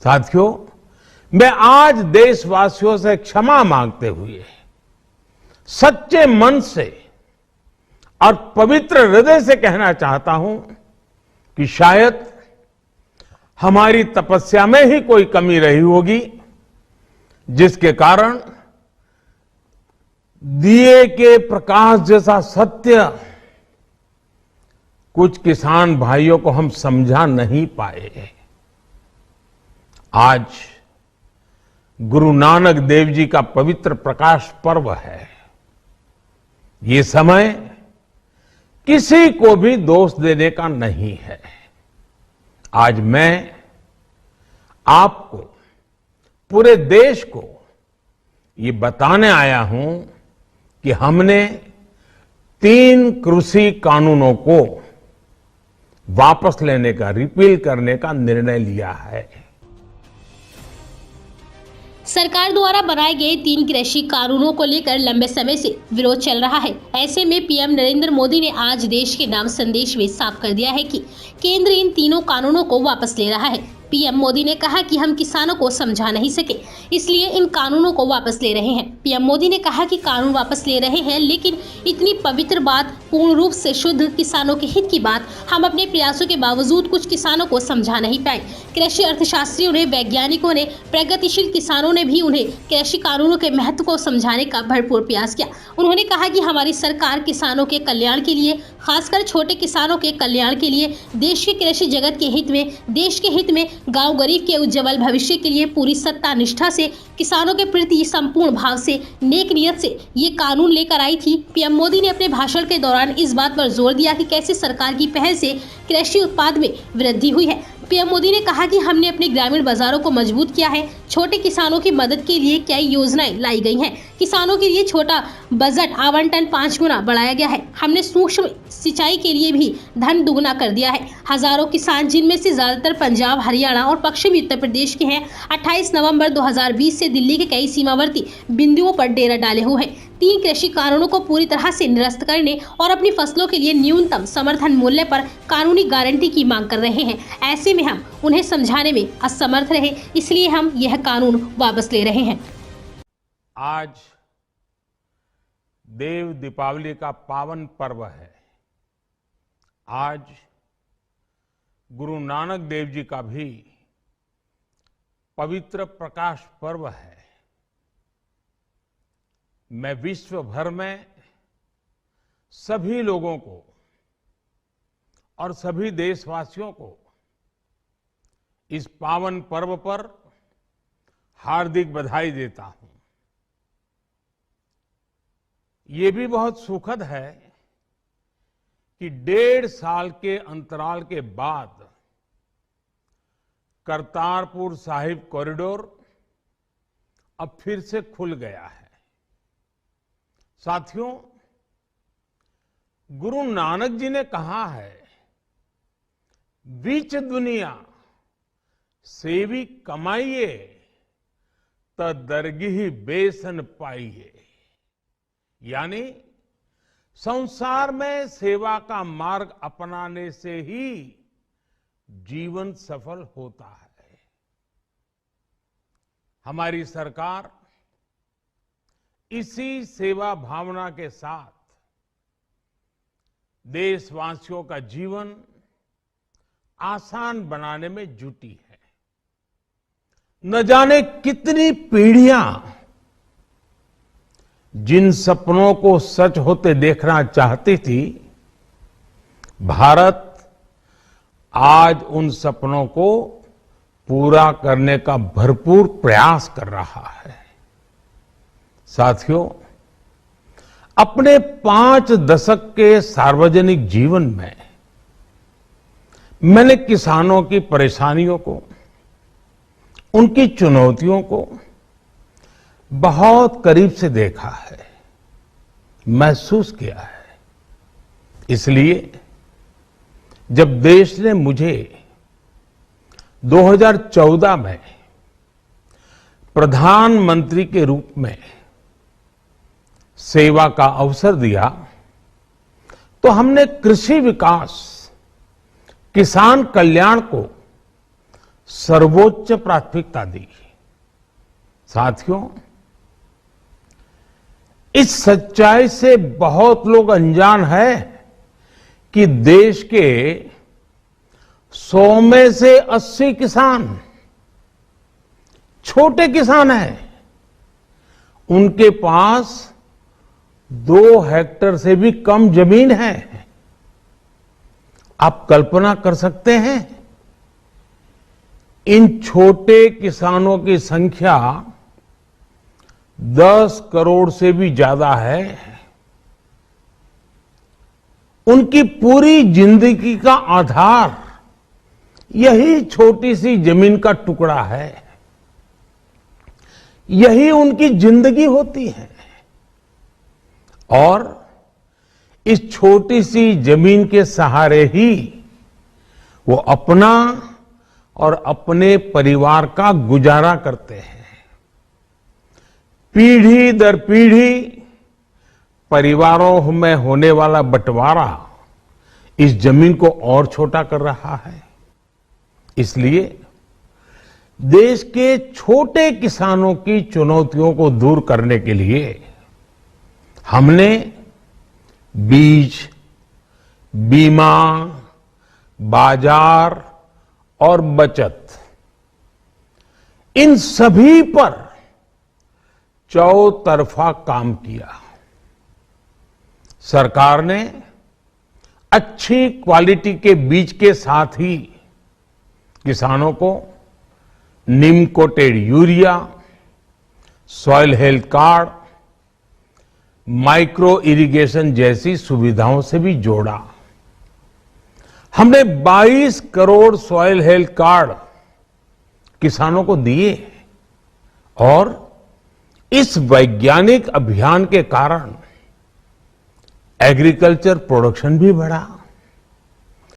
साथियों, मैं आज देशवासियों से क्षमा मांगते हुए सच्चे मन से और पवित्र हृदय से कहना चाहता हूं कि शायद हमारी तपस्या में ही कोई कमी रही होगी, जिसके कारण दिए के प्रकाश जैसा सत्य कुछ किसान भाइयों को हम समझा नहीं पाए। आज गुरु नानक देव जी का पवित्र प्रकाश पर्व है। ये समय किसी को भी दोष देने का नहीं है। आज मैं आपको, पूरे देश को ये बताने आया हूं कि हमने 3 कृषि कानूनों को वापस लेने का, रिपील करने का निर्णय लिया है। सरकार द्वारा बनाए गए 3 कृषि कानूनों को लेकर लंबे समय से विरोध चल रहा है। ऐसे में पीएम नरेंद्र मोदी ने आज देश के नाम संदेश में साफ कर दिया है कि केंद्र इन तीनों कानूनों को वापस ले रहा है। पीएम मोदी ने कहा कि हम किसानों को समझा नहीं सके, इसलिए इन कानूनों को वापस ले रहे हैं। पीएम मोदी ने कहा कि कानून वापस ले रहे हैं, लेकिन इतनी पवित्र बात, पूर्ण रूप से शुद्ध किसानों के हित की बात हम अपने प्रयासों के बावजूद कुछ किसानों को समझा नहीं पाए। कृषि अर्थशास्त्रियों ने, वैज्ञानिकों ने, प्रगतिशील किसानों ने भी उन्हें कृषि कानूनों के महत्व को समझाने का भरपूर प्रयास किया। उन्होंने कहा कि हमारी सरकार किसानों के कल्याण के लिए, खासकर छोटे किसानों के कल्याण के लिए, देश के कृषि जगत के हित में, देश के हित में, गांव गरीब के उज्जवल भविष्य के लिए पूरी सत्ता निष्ठा से, किसानों के प्रति संपूर्ण भाव से, नेक नियत से ये कानून लेकर आई थी। पीएम मोदी ने अपने भाषण के दौरान इस बात पर जोर दिया कि कैसे सरकार की पहल से कृषि उत्पाद में वृद्धि हुई है। पीएम मोदी ने कहा कि हमने अपने ग्रामीण बाजारों को मजबूत किया है। छोटे किसानों की मदद के लिए कई योजनाएं लाई गई हैं। किसानों के लिए छोटा बजट आवंटन 5 गुना बढ़ाया गया है। हमने सूक्ष्म सिंचाई के लिए भी धन दुगना कर दिया है। हजारों किसान, जिनमें से ज्यादातर पंजाब, हरियाणा और पश्चिमी उत्तर प्रदेश के हैं, 28 नवंबर 2020 से दिल्ली के कई सीमावर्ती बिंदुओं पर डेरा डाले हुए हैं। 3 कृषि कानूनों को पूरी तरह से निरस्त करने और अपनी फसलों के लिए न्यूनतम समर्थन मूल्य पर कानूनी गारंटी की मांग कर रहे हैं। ऐसे में हम उन्हें समझाने में असमर्थ रहे, इसलिए हम यह कानून वापस ले रहे हैं। आज देव दीपावली का पावन पर्व है। आज गुरु नानक देव जी का भी पवित्र प्रकाश पर्व है। मैं विश्व भर में सभी लोगों को और सभी देशवासियों को इस पावन पर्व पर हार्दिक बधाई देता हूं। ये भी बहुत सुखद है कि 1.5 साल के अंतराल के बाद करतारपुर साहिब कॉरिडोर अब फिर से खुल गया है। साथियों, गुरु नानक जी ने कहा है, बीच दुनिया सेवी कमाइए त दरगिही बेसन पाइए। यानी संसार में सेवा का मार्ग अपनाने से ही जीवन सफल होता है। हमारी सरकार इसी सेवा भावना के साथ देशवासियों का जीवन आसान बनाने में जुटी है। न जाने कितनी पीढ़ियां जिन सपनों को सच होते देखना चाहती थी, भारत आज उन सपनों को पूरा करने का भरपूर प्रयास कर रहा है। साथियों, अपने 5 दशक के सार्वजनिक जीवन में मैंने किसानों की परेशानियों को, उनकी चुनौतियों को बहुत करीब से देखा है, महसूस किया है। इसलिए जब देश ने मुझे 2014 में प्रधानमंत्री के रूप में सेवा का अवसर दिया, तो हमने कृषि विकास, किसान कल्याण को सर्वोच्च प्राथमिकता दी। साथियों, इस सच्चाई से बहुत लोग अनजान है कि देश के 100 में से 80 किसान छोटे किसान हैं। उनके पास 2 हेक्टेयर से भी कम जमीन है। आप कल्पना कर सकते हैं, इन छोटे किसानों की संख्या 10 करोड़ से भी ज्यादा है। उनकी पूरी जिंदगी का आधार यही छोटी सी जमीन का टुकड़ा है। यही उनकी जिंदगी होती है। और इस छोटी सी जमीन के सहारे ही वो अपना और अपने परिवार का गुजारा करते हैं। पीढ़ी दर पीढ़ी परिवारों में होने वाला बंटवारा इस जमीन को और छोटा कर रहा है। इसलिए देश के छोटे किसानों की चुनौतियों को दूर करने के लिए हमने बीज, बीमा, बाजार और बचत, इन सभी पर चौतरफा काम किया। सरकार ने अच्छी क्वालिटी के बीज के साथ ही किसानों को neem coated urea, soil health card, micro irrigation जैसी सुविधाओं से भी जोड़ा। हमने 22 करोड़ सॉइल हेल्थ कार्ड किसानों को दिए और इस वैज्ञानिक अभियान के कारण एग्रीकल्चर प्रोडक्शन भी बढ़ा।